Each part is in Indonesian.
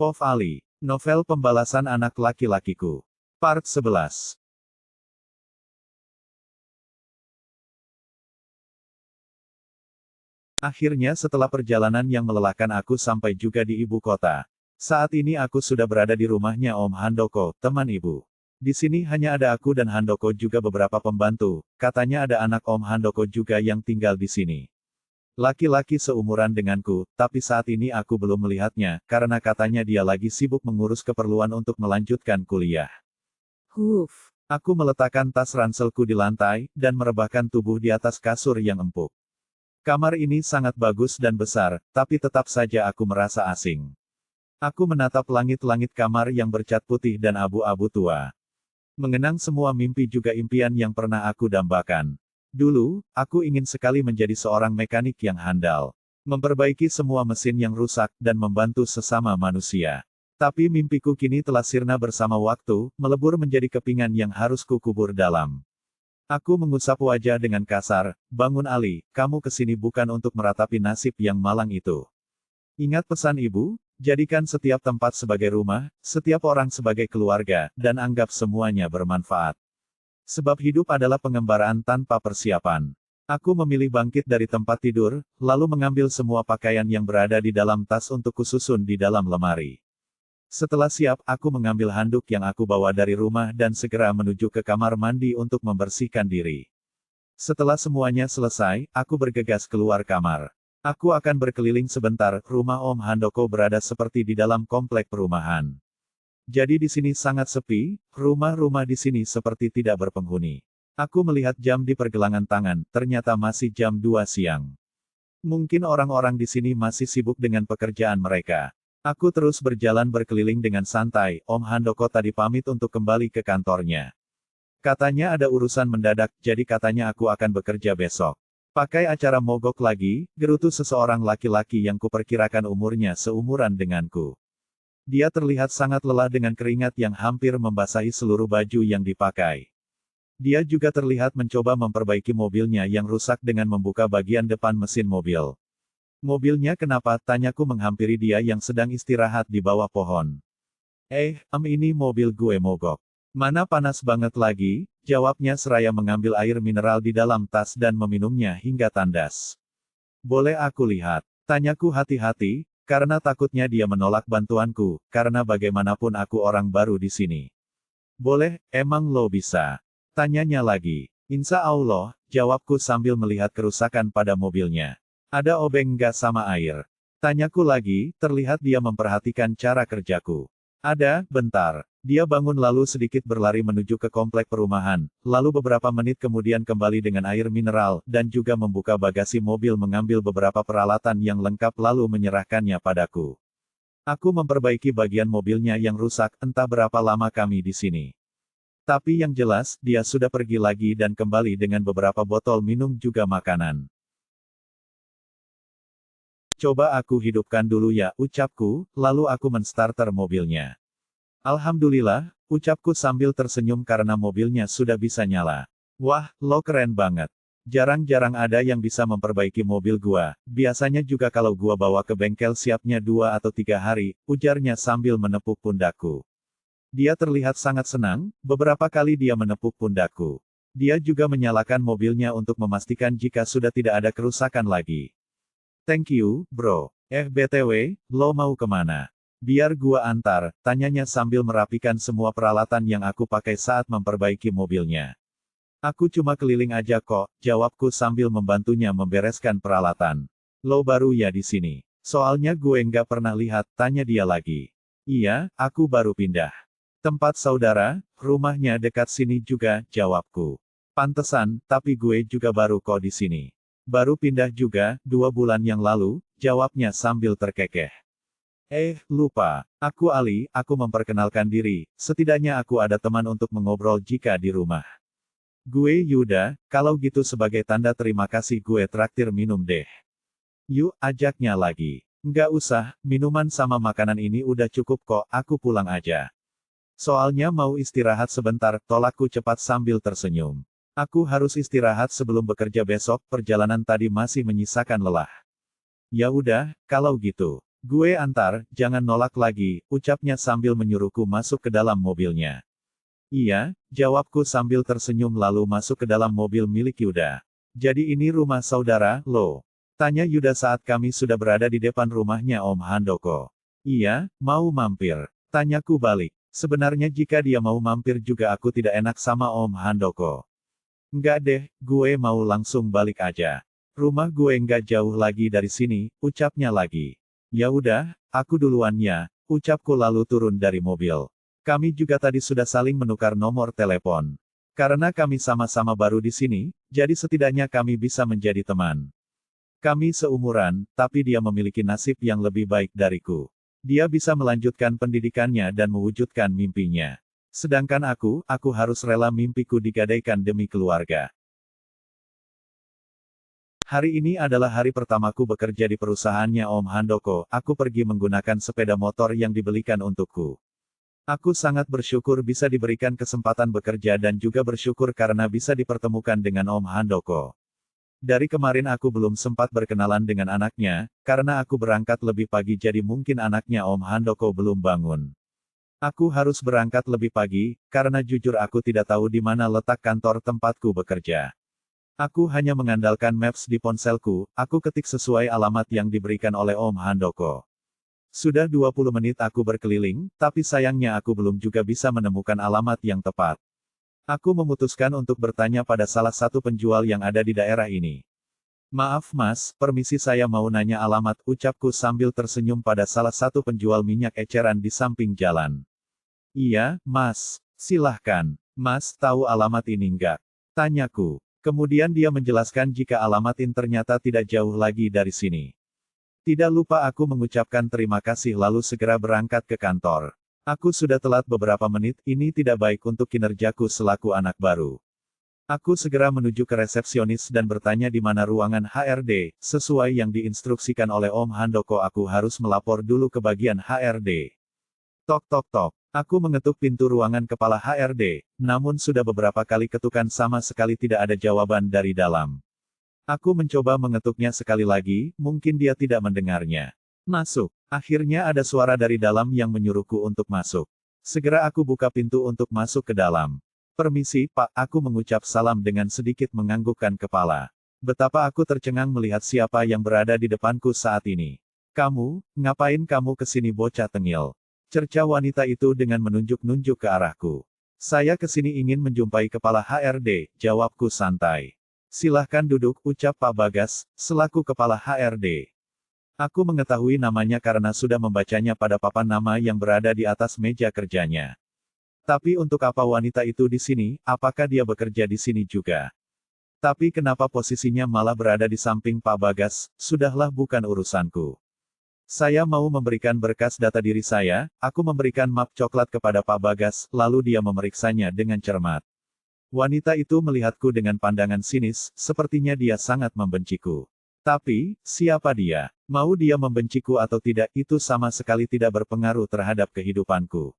Pov Ali, novel pembalasan anak laki-lakiku. Part 11. Akhirnya setelah perjalanan yang melelahkan aku sampai juga di ibu kota. Saat ini aku sudah berada di rumahnya Om Handoko, teman ibu. Di sini hanya ada aku dan Handoko juga beberapa pembantu, katanya ada anak Om Handoko juga yang tinggal di sini. Laki-laki seumuran denganku, tapi saat ini aku belum melihatnya, karena katanya dia lagi sibuk mengurus keperluan untuk melanjutkan kuliah. Aku meletakkan tas ranselku di lantai, dan merebahkan tubuh di atas kasur yang empuk. Kamar ini sangat bagus dan besar, tapi tetap saja aku merasa asing. Aku menatap langit-langit kamar yang bercat putih dan abu-abu tua. Mengenang semua mimpi juga impian yang pernah aku dambakan. Dulu, aku ingin sekali menjadi seorang mekanik yang handal. Memperbaiki semua mesin yang rusak, dan membantu sesama manusia. Tapi mimpiku kini telah sirna bersama waktu, melebur menjadi kepingan yang harus kukubur dalam. Aku mengusap wajah dengan kasar, bangun Ali, kamu kesini bukan untuk meratapi nasib yang malang itu. Ingat pesan ibu, jadikan setiap tempat sebagai rumah, setiap orang sebagai keluarga, dan anggap semuanya bermanfaat. Sebab hidup adalah pengembaraan tanpa persiapan. Aku memilih bangkit dari tempat tidur, lalu mengambil semua pakaian yang berada di dalam tas untuk kususun di dalam lemari. Setelah siap, aku mengambil handuk yang aku bawa dari rumah dan segera menuju ke kamar mandi untuk membersihkan diri. Setelah semuanya selesai, aku bergegas keluar kamar. Aku akan berkeliling sebentar, rumah Om Handoko berada seperti di dalam komplek perumahan. Jadi di sini sangat sepi, rumah-rumah di sini seperti tidak berpenghuni. Aku melihat jam di pergelangan tangan, ternyata masih jam 2 siang. Mungkin orang-orang di sini masih sibuk dengan pekerjaan mereka. Aku terus berjalan berkeliling dengan santai, Om Handoko tadi pamit untuk kembali ke kantornya. Katanya ada urusan mendadak, jadi katanya aku akan bekerja besok. Pakai acara mogok lagi, gerutu seseorang laki-laki yang kuperkirakan umurnya seumuran denganku. Dia terlihat sangat lelah dengan keringat yang hampir membasahi seluruh baju yang dipakai. Dia juga terlihat mencoba memperbaiki mobilnya yang rusak dengan membuka bagian depan mesin mobil. Mobilnya kenapa? Tanyaku menghampiri dia yang sedang istirahat di bawah pohon. Ini mobil gue mogok. Mana panas banget lagi, jawabnya seraya mengambil air mineral di dalam tas dan meminumnya hingga tandas. Boleh aku lihat? Tanyaku hati-hati, karena takutnya dia menolak bantuanku, karena bagaimanapun aku orang baru di sini. Boleh, emang lo bisa? Tanyanya lagi. Insya Allah, jawabku sambil melihat kerusakan pada mobilnya. Ada obeng nggak sama air? Tanyaku lagi, terlihat dia memperhatikan cara kerjaku. Ada, bentar. Dia bangun lalu sedikit berlari menuju ke komplek perumahan, lalu beberapa menit kemudian kembali dengan air mineral, dan juga membuka bagasi mobil mengambil beberapa peralatan yang lengkap lalu menyerahkannya padaku. Aku memperbaiki bagian mobilnya yang rusak, entah berapa lama kami di sini. Tapi yang jelas, dia sudah pergi lagi dan kembali dengan beberapa botol minum juga makanan. Coba aku hidupkan dulu ya, ucapku, lalu aku menstarter mobilnya. Alhamdulillah, ucapku sambil tersenyum karena mobilnya sudah bisa nyala. Wah, lo keren banget. Jarang-jarang ada yang bisa memperbaiki mobil gua, biasanya juga kalau gua bawa ke bengkel siapnya 2 atau 3 hari, ujarnya sambil menepuk pundakku. Dia terlihat sangat senang, beberapa kali dia menepuk pundakku. Dia juga menyalakan mobilnya untuk memastikan jika sudah tidak ada kerusakan lagi. Thank you, bro. BTW, lo mau kemana? Biar gua antar, tanyanya sambil merapikan semua peralatan yang aku pakai saat memperbaiki mobilnya. Aku cuma keliling aja kok, jawabku sambil membantunya membereskan peralatan. Lo baru ya di sini? Soalnya gue nggak pernah lihat, tanya dia lagi. Iya, aku baru pindah. Tempat saudara, rumahnya dekat sini juga, jawabku. Pantesan, tapi gue juga baru kok di sini. Baru pindah juga, 2 bulan yang lalu, jawabnya sambil terkekeh. Lupa. Aku Ali, aku memperkenalkan diri, setidaknya aku ada teman untuk mengobrol jika di rumah. Gue Yuda, kalau gitu sebagai tanda terima kasih gue traktir minum deh. Yuk, ajaknya lagi. Nggak usah, minuman sama makanan ini udah cukup kok, aku pulang aja. Soalnya mau istirahat sebentar, tolakku cepat sambil tersenyum. Aku harus istirahat sebelum bekerja besok, perjalanan tadi masih menyisakan lelah. Ya udah, kalau gitu. Gue antar, jangan nolak lagi, ucapnya sambil menyuruhku masuk ke dalam mobilnya. Iya, jawabku sambil tersenyum lalu masuk ke dalam mobil milik Yuda. Jadi ini rumah saudara, lo? Tanya Yuda saat kami sudah berada di depan rumahnya Om Handoko. Iya, mau mampir. Tanyaku balik. Sebenarnya jika dia mau mampir juga aku tidak enak sama Om Handoko. Enggak deh, gue mau langsung balik aja. Rumah gue enggak jauh lagi dari sini, ucapnya lagi. Ya udah, aku duluan ya, ucapku lalu turun dari mobil. Kami juga tadi sudah saling menukar nomor telepon. Karena kami sama-sama baru di sini, jadi setidaknya kami bisa menjadi teman. Kami seumuran, tapi dia memiliki nasib yang lebih baik dariku. Dia bisa melanjutkan pendidikannya dan mewujudkan mimpinya. Sedangkan aku harus rela mimpiku digadaikan demi keluarga. Hari ini adalah hari pertamaku bekerja di perusahaannya Om Handoko. Aku pergi menggunakan sepeda motor yang dibelikan untukku. Aku sangat bersyukur bisa diberikan kesempatan bekerja dan juga bersyukur karena bisa dipertemukan dengan Om Handoko. Dari kemarin aku belum sempat berkenalan dengan anaknya, karena aku berangkat lebih pagi jadi mungkin anaknya Om Handoko belum bangun. Aku harus berangkat lebih pagi, karena jujur aku tidak tahu di mana letak kantor tempatku bekerja. Aku hanya mengandalkan maps di ponselku, aku ketik sesuai alamat yang diberikan oleh Om Handoko. Sudah 20 menit aku berkeliling, tapi sayangnya aku belum juga bisa menemukan alamat yang tepat. Aku memutuskan untuk bertanya pada salah satu penjual yang ada di daerah ini. Maaf mas, permisi saya mau nanya alamat, ucapku sambil tersenyum pada salah satu penjual minyak eceran di samping jalan. Iya, mas. Silahkan. Mas, tahu alamat ini enggak? Tanyaku. Kemudian dia menjelaskan jika alamat ini ternyata tidak jauh lagi dari sini. Tidak lupa aku mengucapkan terima kasih lalu segera berangkat ke kantor. Aku sudah telat beberapa menit, ini tidak baik untuk kinerjaku selaku anak baru. Aku segera menuju ke resepsionis dan bertanya di mana ruangan HRD, sesuai yang diinstruksikan oleh Om Handoko aku harus melapor dulu ke bagian HRD. Tok tok tok. Aku mengetuk pintu ruangan kepala HRD, namun sudah beberapa kali ketukan sama sekali tidak ada jawaban dari dalam. Aku mencoba mengetuknya sekali lagi, mungkin dia tidak mendengarnya. Masuk. Akhirnya ada suara dari dalam yang menyuruhku untuk masuk. Segera aku buka pintu untuk masuk ke dalam. Permisi, Pak, aku mengucap salam dengan sedikit menganggukkan kepala. Betapa aku tercengang melihat siapa yang berada di depanku saat ini. Kamu, ngapain kamu kesini bocah tengil? Cerca wanita itu dengan menunjuk-nunjuk ke arahku. Saya kesini ingin menjumpai kepala HRD, jawabku santai. Silahkan duduk, ucap Pak Bagas, selaku kepala HRD. Aku mengetahui namanya karena sudah membacanya pada papan nama yang berada di atas meja kerjanya. Tapi untuk apa wanita itu di sini, apakah dia bekerja di sini juga? Tapi kenapa posisinya malah berada di samping Pak Bagas, sudahlah bukan urusanku. Saya mau memberikan berkas data diri saya, aku memberikan map coklat kepada Pak Bagas, lalu dia memeriksanya dengan cermat. Wanita itu melihatku dengan pandangan sinis, sepertinya dia sangat membenciku. Tapi, siapa dia? Mau dia membenciku atau tidak, itu sama sekali tidak berpengaruh terhadap kehidupanku.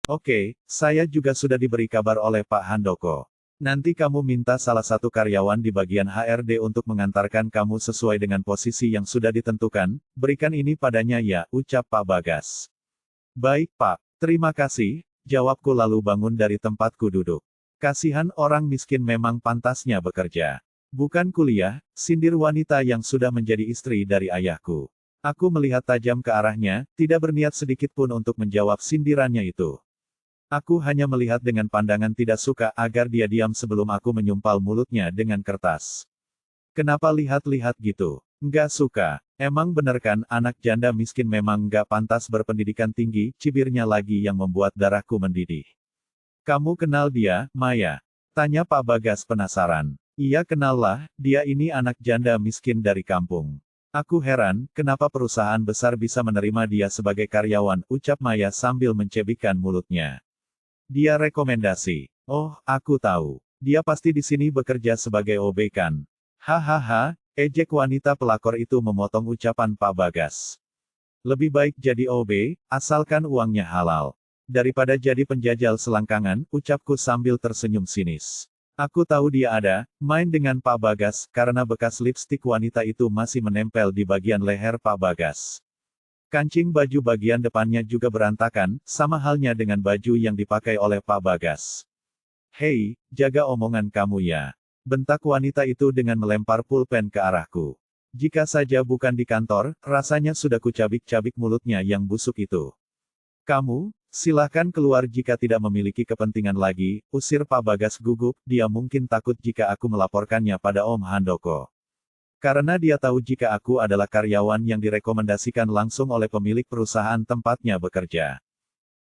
Oke, saya juga sudah diberi kabar oleh Pak Handoko. Nanti kamu minta salah satu karyawan di bagian HRD untuk mengantarkan kamu sesuai dengan posisi yang sudah ditentukan, berikan ini padanya ya, ucap Pak Bagas. Baik Pak, terima kasih, jawabku lalu bangun dari tempatku duduk. Kasihan orang miskin memang pantasnya bekerja. Bukan kuliah, sindir wanita yang sudah menjadi istri dari ayahku. Aku melihat tajam ke arahnya, tidak berniat sedikit pun untuk menjawab sindirannya itu. Aku hanya melihat dengan pandangan tidak suka agar dia diam sebelum aku menyumpal mulutnya dengan kertas. Kenapa lihat-lihat gitu? Nggak suka. Emang bener kan anak janda miskin memang nggak pantas berpendidikan tinggi, cibirnya lagi yang membuat darahku mendidih. Kamu kenal dia, Maya? Tanya Pak Bagas penasaran. Iya kenal lah, dia ini anak janda miskin dari kampung. Aku heran, kenapa perusahaan besar bisa menerima dia sebagai karyawan, ucap Maya sambil mencebikkan mulutnya. Dia rekomendasi. Oh, aku tahu. Dia pasti di sini bekerja sebagai OB kan? Hahaha, ejek wanita pelakor itu memotong ucapan Pak Bagas. Lebih baik jadi OB, asalkan uangnya halal. Daripada jadi penjajal selangkangan, ucapku sambil tersenyum sinis. Aku tahu dia ada, main dengan Pak Bagas, karena bekas lipstik wanita itu masih menempel di bagian leher Pak Bagas. Kancing baju bagian depannya juga berantakan, sama halnya dengan baju yang dipakai oleh Pak Bagas. Hei, jaga omongan kamu ya. Bentak wanita itu dengan melempar pulpen ke arahku. Jika saja bukan di kantor, rasanya sudah kucabik-cabik mulutnya yang busuk itu. Kamu, silahkan keluar jika tidak memiliki kepentingan lagi, usir Pak Bagas gugup, dia mungkin takut jika aku melaporkannya pada Om Handoko. Karena dia tahu jika aku adalah karyawan yang direkomendasikan langsung oleh pemilik perusahaan tempatnya bekerja.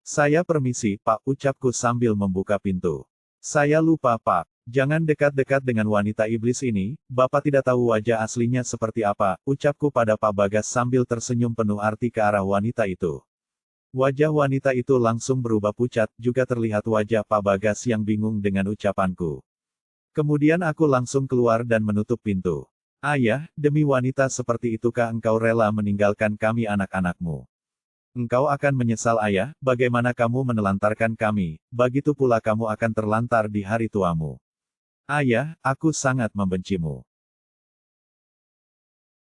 Saya permisi, Pak, ucapku sambil membuka pintu. Saya lupa, Pak. Jangan dekat-dekat dengan wanita iblis ini, Bapak tidak tahu wajah aslinya seperti apa, ucapku pada Pak Bagas sambil tersenyum penuh arti ke arah wanita itu. Wajah wanita itu langsung berubah pucat, juga terlihat wajah Pak Bagas yang bingung dengan ucapanku. Kemudian aku langsung keluar dan menutup pintu. Ayah, demi wanita seperti itukah engkau rela meninggalkan kami anak-anakmu? Engkau akan menyesal ayah, bagaimana kamu menelantarkan kami, begitu pula kamu akan terlantar di hari tuamu. Ayah, aku sangat membencimu.